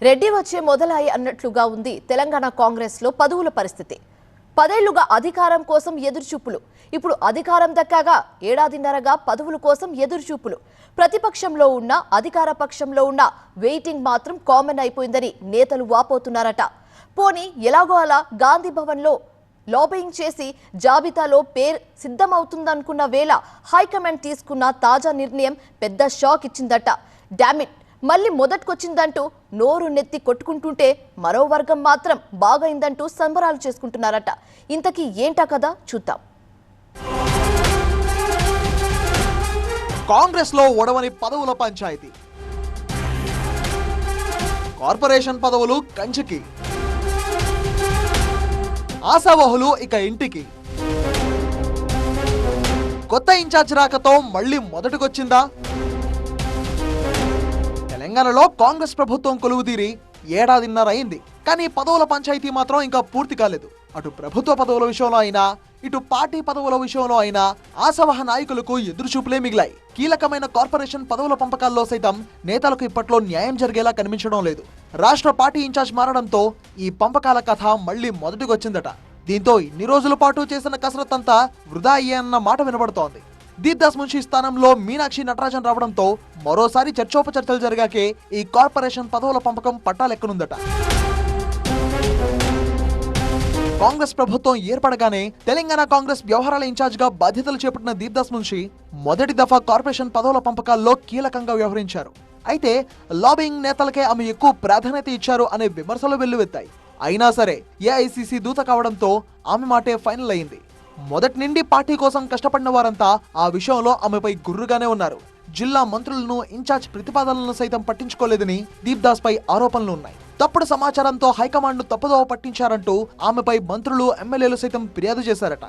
రెడ్డి వచ్చే మొదలాయి అన్నట్లుగా ఉంది తెలంగాణ కాంగ్రెస్ లో పదవుల పరిస్థితి. 10 ఏళ్లుగా అధికారం కోసం ఎదురుచూపులు. ఇప్పుడు అధికారం దక్కాగా ఏడాదిన్నరగా పదవుల కోసం ఎదురుచూపులు. ప్రతిపక్షంలో ఉన్న అధికార పక్షంలో ఉన్న వెయిటింగ్ మాత్రం కామన్ అయిపోయిందని నేతలు వాపోతున్నారట. పోనీ ఎలాగో అలా గాంధీ భవన్లో లాబింగ్ చేసి జాబితాలో పేరు సిద్ధమవుతుందనుకున్న వేళ హైకమాండ్ తీసుకున్న తాజా నిర్ణయం పెద్ద షాక్ ఇచ్చిందట. డామిట్ మళ్ళీ మొదటికొచ్చిందంటూ నోరు నెత్తి కొట్టుకుంటుంటే మరో వర్గం మాత్రం బాగైందంటూ సంబరాలు చేసుకుంటున్నారట. ఇంతకీ ఏంటా కదా చూద్దాం. కాంగ్రెస్ లో ఒడవని పదవుల పంచాయతీ. కార్పొరేషన్ పదవులు కంచికి, ఆశావహులు ఇక ఇంటికి. కొత్త ఇన్ఛార్జ్ రాకతో మళ్ళీ మొదటికొచ్చిందా? తెలంగాణలో కాంగ్రెస్ ప్రభుత్వం కొలువుదీరి ఏడాదిన్నర అయింది. కానీ పదవుల పంచాయతీ మాత్రం ఇంకా పూర్తి కాలేదు. అటు ప్రభుత్వ పదవుల విషయంలో అయినా ఇటు పార్టీ పదవుల విషయంలో అయినా ఆశావహ నాయకులకు ఎదురుచూపులే మిగిలాయి. కీలకమైన కార్పొరేషన్ పదవుల పంపకాల్లో సైతం నేతలకు ఇప్పట్లో న్యాయం జరిగేలా కనిపించడం లేదు. రాష్ట్ర పార్టీ ఇన్ఛార్జ్ మారడంతో ఈ పంపకాల కథ మళ్లీ మొదటికొచ్చిందట. దీంతో ఇన్ని రోజుల పాటు చేసిన కసరత్తంతా వృధా అయ్యన్న మాట వినబడుతోంది. దీప్దాస్ మున్షి స్థానంలో మీనాక్షి నటరాజన్ రావడంతో మరోసారి చర్చోపచర్చలు జరిగాకే ఈ కార్పొరేషన్ పదవుల పంపకం పట్టాలెక్కనుందట. కాంగ్రెస్ ప్రభుత్వం ఏర్పడగానే తెలంగాణ కాంగ్రెస్ వ్యవహారాల ఇన్ఛార్జ్ గా బాధ్యతలు చేపట్టిన దీప్దాస్ మున్షి మొదటి దఫా కార్పొరేషన్ పదవుల పంపకాల్లో కీలకంగా వ్యవహరించారు. అయితే లాబింగ్ నేతలకే ఆమె ఎక్కువ ప్రాధాన్యత ఇచ్చారు అనే విమర్శలు వెల్లువెత్తాయి. అయినా సరే ఏఐసీసీ దూత కావడంతో ఆమె మాటే ఫైనల్ అయింది. మొదటి నుండి పార్టీ కోసం కష్టపడిన వారంతా ఆ విషయంలో ఆమెపై గుర్రుగానే ఉన్నారు. జిల్లా మంత్రులను ఇన్ఛార్జ్ ప్రతిపాదనలను సైతం పట్టించుకోలేదని దీప్దాస్ పై ఆరోపణలు ఉన్నాయి. తప్పుడు సమాచారంతో హైకమాండ్ ను తప్పుదోవ పట్టించారంటూ ఆమెపై మంత్రులు ఎమ్మెల్యేలు సైతం ఫిర్యాదు చేశారట.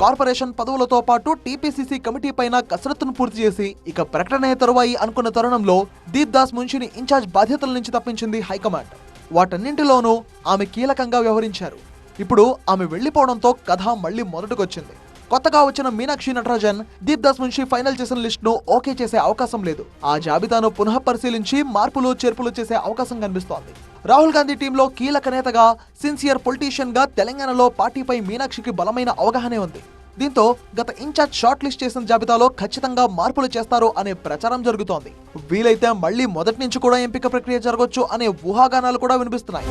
కార్పొరేషన్ పదవులతో పాటు టీపీసీసీ కమిటీ పైన కసరత్తును పూర్తి చేసి ఇక ప్రకటనే తరువాయి అనుకున్న తరుణంలో దీప్దాస్ మున్షిని ఇన్ఛార్జ్ బాధ్యతల నుంచి తప్పించింది హైకమాండ్. వాటన్నింటిలోనూ ఆమె కీలకంగా వ్యవహరించారు. ఇప్పుడు ఆమె వెళ్లిపోవడంతో కథ మళ్లీ మొదటికొచ్చింది. కొత్తగా వచ్చిన మీనాక్షి నటరాజన్ దీప్దాస్ మున్షి ఫైనల్ చేసిన లిస్టును ఓకే చేసే అవకాశం లేదు. ఆ జాబితాను పునః పరిశీలించి మార్పులు చేర్పులు చేసే అవకాశం కనిపిస్తోంది. రాహుల్ గాంధీ టీంలో కీలక నేతగా, సిన్సియర్ పొలిటీషియన్ గా తెలంగాణలో పార్టీపై మీనాక్షికి బలమైన అవగాహనే ఉంది. దీంతో గత ఇన్ఛార్జ్ షార్ట్ లిస్ట్ చేసిన జాబితాలో ఖచ్చితంగా మార్పులు చేస్తారు అనే ప్రచారం జరుగుతోంది. వీలైతే మళ్లీ మొదటి నుంచి కూడా ఎంపిక ప్రక్రియ జరగొచ్చు అనే ఊహాగానాలు కూడా వినిపిస్తున్నాయి.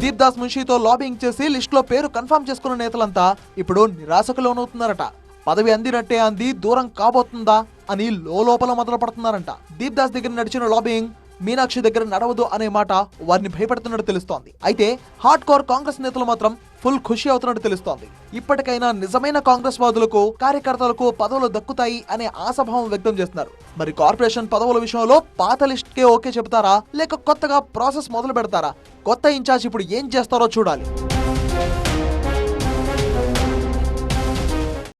దీప్దాస్ మున్షితో లాబింగ్ చేసి లిస్టులో పేరు కన్ఫర్మ్ చేసుకున్న నేతలంతా ఇప్పుడు నిరాశకు లోనవుతున్నారట. పదవి అందినట్టే అంది దూరం కాబోతుందా అని లోపల మొదలు పడుతున్నారంట. దీప్దాస్ దగ్గర నడిచిన లాబింగ్ మీనాక్షి దగ్గర నడవదు అనే మాట వారిని భయపడుతున్నట్టు తెలుస్తోంది. అయితే హార్డ్ కోర్ కాంగ్రెస్ నేతలు మాత్రం ఫుల్ ఖుషి అవుతున్నట్టు తెలుస్తోంది. ఇప్పటికైనా నిజమైన కాంగ్రెస్ వాదులకు, కార్యకర్తలకు పదవులు దక్కుతాయి అనే ఆశాభావం వ్యక్తం చేస్తున్నారు. మరి కార్పొరేషన్ పదవుల విషయంలో పాత లిస్ట్ కే ఓకే చెబుతారా, లేక కొత్తగా ప్రాసెస్ మొదలు పెడతారా? కొత్త ఇన్ఛార్జ్ ఇప్పుడు ఏం చేస్తారో చూడాలి.